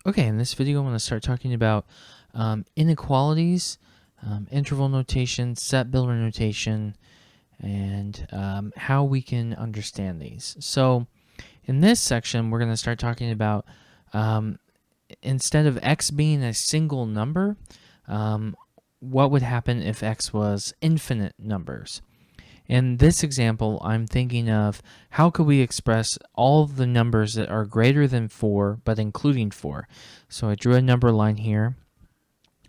Okay, in this video, I'm going to start talking about inequalities, interval notation, set builder notation, and how we can understand these. So in this section, we're going to start talking about instead of x being a single number, what would happen if x was infinite numbers. In this example, I'm thinking of how could we express all of the numbers that are greater than 4, but including 4. So I drew a number line here.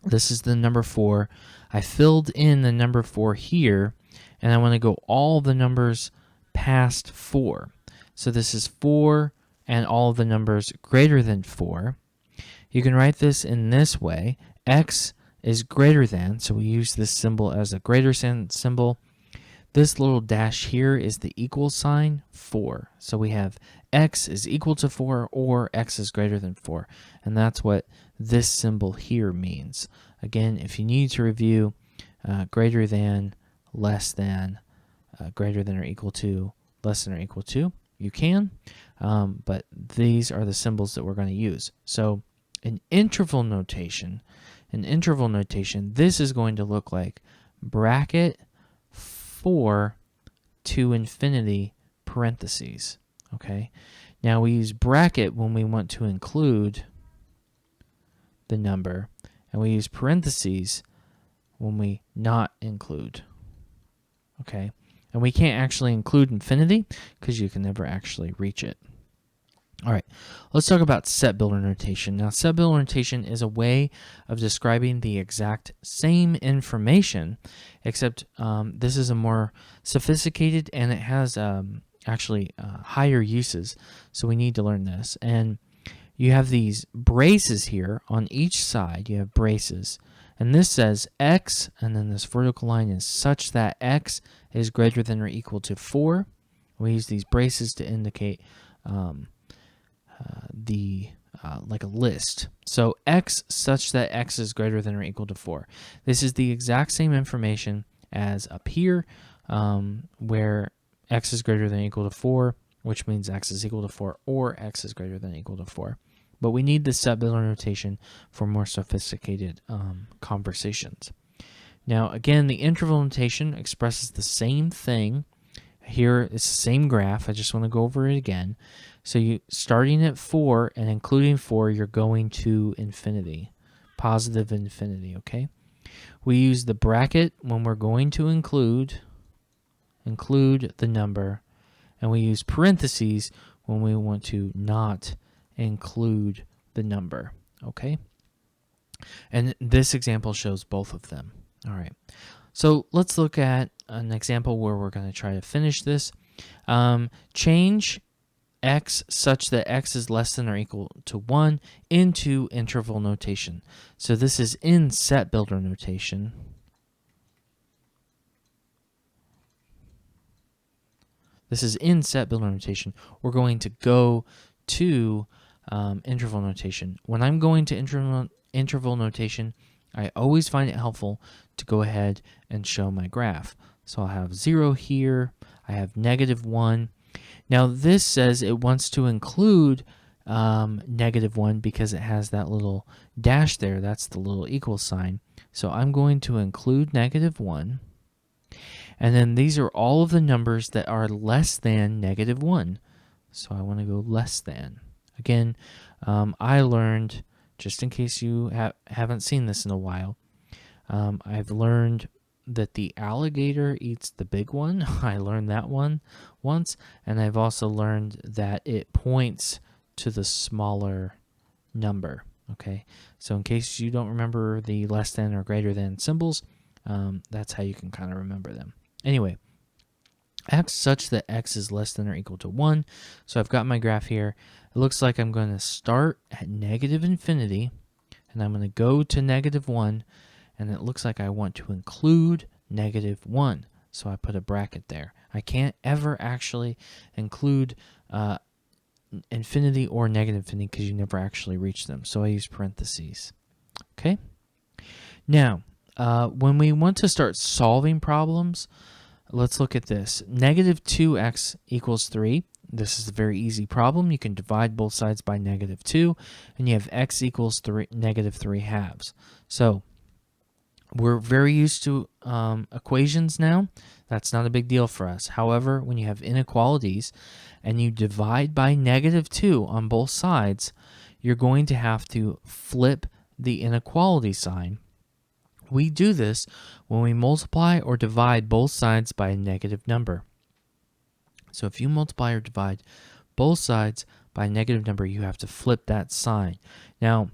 This is the number 4. I filled in the number 4 here, and I want to go all the numbers past 4. So this is 4 and all of the numbers greater than 4. You can write this in this way. X is greater than, so we use this symbol as a greater than symbol. This little dash here is the equal sign, 4. So we have x is equal to 4 or x is greater than 4. And that's what this symbol here means. Again, if you need to review greater than, less than, greater than or equal to, less than or equal to, you can. But these are the symbols that we're going to use. So in interval notation, this is going to look like bracket 4 to infinity parentheses. Okay, now we use bracket when we want to include the number, and we use parentheses when we not include. Okay, and we can't actually include infinity because you can never actually reach it. All right, let's talk about set builder notation. Now, set builder notation is a way of describing the exact same information, except this is a more sophisticated and it has actually higher uses. So we need to learn this. And you have these braces here on each side. You have braces. And this says x, and then this vertical line is such that x is greater than or equal to 4. We use these braces to indicate like a list. So x such that x is greater than or equal to 4. This is the exact same information as up here, where x is greater than or equal to 4, which means x is equal to 4, or x is greater than or equal to 4. But we need the set builder notation for more sophisticated conversations. Now, again, the interval notation expresses the same thing. Here it's the same graph. I just want to go over it again. So you starting at 4 and including 4, you're going to infinity, positive infinity, okay? We use the bracket when we're going to include the number, and we use parentheses when we want to not include the number, okay? And this example shows both of them. All right. So let's look at an example where we're going to try to finish this. Change x such that x is less than or equal to 1 into interval notation. So this is in set builder notation. We're going to go to interval notation. When I'm going to interval notation, I always find it helpful to go ahead and show my graph. So I'll have 0 here. I have -1. Now this says it wants to include -1 because it has that little dash there. That's the little equal sign. So I'm going to include -1. And then these are all of the numbers that are less than -1. So I want to go less than. Again, I learned, just in case you haven't seen this in a while, I've learned that the alligator eats the big one. I learned that one once, and I've also learned that it points to the smaller number. Okay, so in case you don't remember the less than or greater than symbols, that's how you can kind of remember them. Anyway, x such that x is less than or equal to 1. So I've got my graph here. It looks like I'm going to start at negative infinity, and I'm going to go to -1, and it looks like I want to include -1. So I put a bracket there. I can't ever actually include infinity or negative infinity because you never actually reach them. So I use parentheses. Okay? Now, when we want to start solving problems, let's look at this. -2x equals 3. This is a very easy problem. You can divide both sides by -2, and you have x equals -3 halves. So we're very used to equations now. That's not a big deal for us. However, when you have inequalities and you divide by -2 on both sides, you're going to have to flip the inequality sign. We do this when we multiply or divide both sides by a negative number. So if you multiply or divide both sides by a negative number, you have to flip that sign. Now,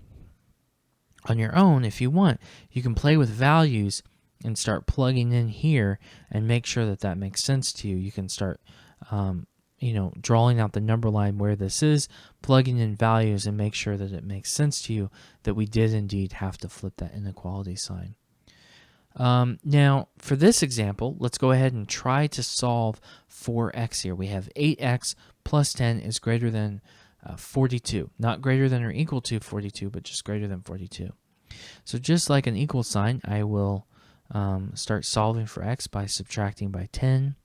on your own, if you want, you can play with values and start plugging in here and make sure that that makes sense to you. You can start, drawing out the number line where this is, plugging in values, and make sure that it makes sense to you that we did indeed have to flip that inequality sign. Now, for this example, let's go ahead and try to solve for x here. We have 8x plus 10 is greater than 42. Not greater than or equal to 42, but just greater than 42. So just like an equal sign, I will start solving for x by subtracting by 10.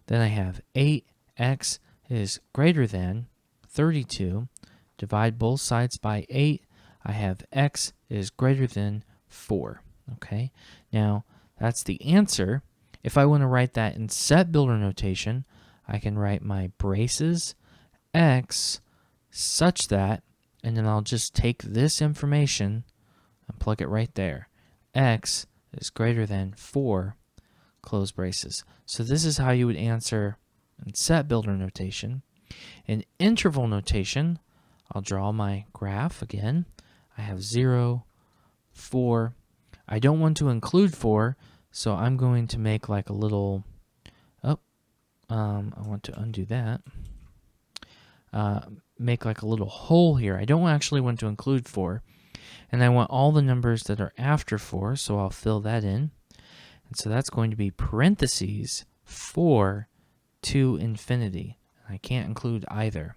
Then I have 8x is greater than 32. Divide both sides by 8. I have x is greater than 4. Okay, now that's the answer. If I want to write that in set builder notation, I can write my braces x such that, and then I'll just take this information and plug it right there. X is greater than 4, close braces. So this is how you would answer in set builder notation. In interval notation, I'll draw my graph again. I have 0, 4. I don't want to include 4, so I'm going to make like a little, I want to undo that. Make like a little hole here. I don't actually want to include 4, and I want all the numbers that are after 4, so I'll fill that in. And so that's going to be parentheses 4 to infinity. I can't include either.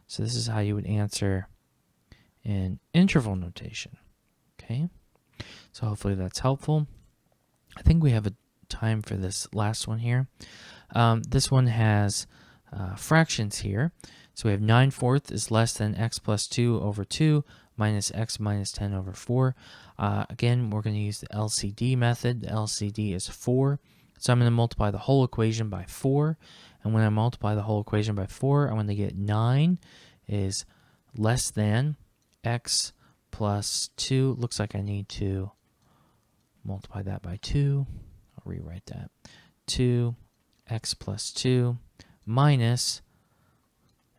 So this is how you would answer in interval notation. Okay? So hopefully that's helpful. I think we have a time for this last one here. This one has fractions here. So we have 9/4 is less than x plus 2 over 2 minus x minus 10 over 4. Again, we're going to use the LCD method. The LCD is 4. So I'm going to multiply the whole equation by 4. And when I multiply the whole equation by 4, I'm going to get 9 is less than x plus 2. Looks like I need to multiply that by 2. I'll rewrite that. 2x plus 2 minus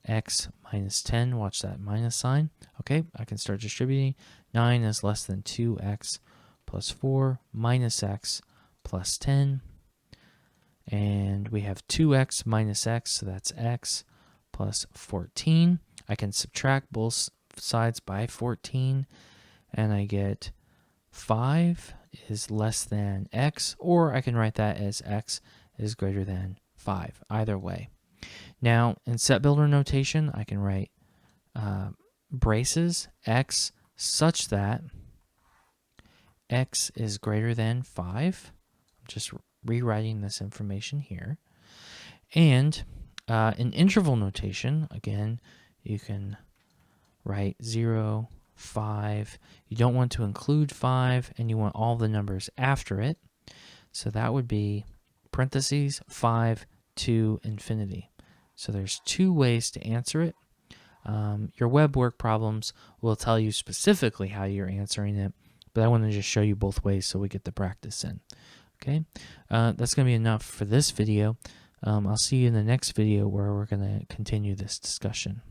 x minus 10. Watch that minus sign. Okay, I can start distributing. 9 is less than 2x plus 4 minus x plus 10. And we have 2x minus x, so that's x plus 14. I can subtract both sides by 14, and I get 5 is less than x, or I can write that as x is greater than 5, either way. Now, in set builder notation, I can write braces x such that x is greater than 5. I'm just rewriting this information here. And in interval notation, again, you can write 0, 5. You don't want to include 5, and you want all the numbers after it. So that would be parentheses 5 to infinity. So there's 2 ways to answer it. Your web work problems will tell you specifically how you're answering it, but I want to just show you both ways so we get the practice in. Okay, that's going to be enough for this video. I'll see you in the next video where we're going to continue this discussion.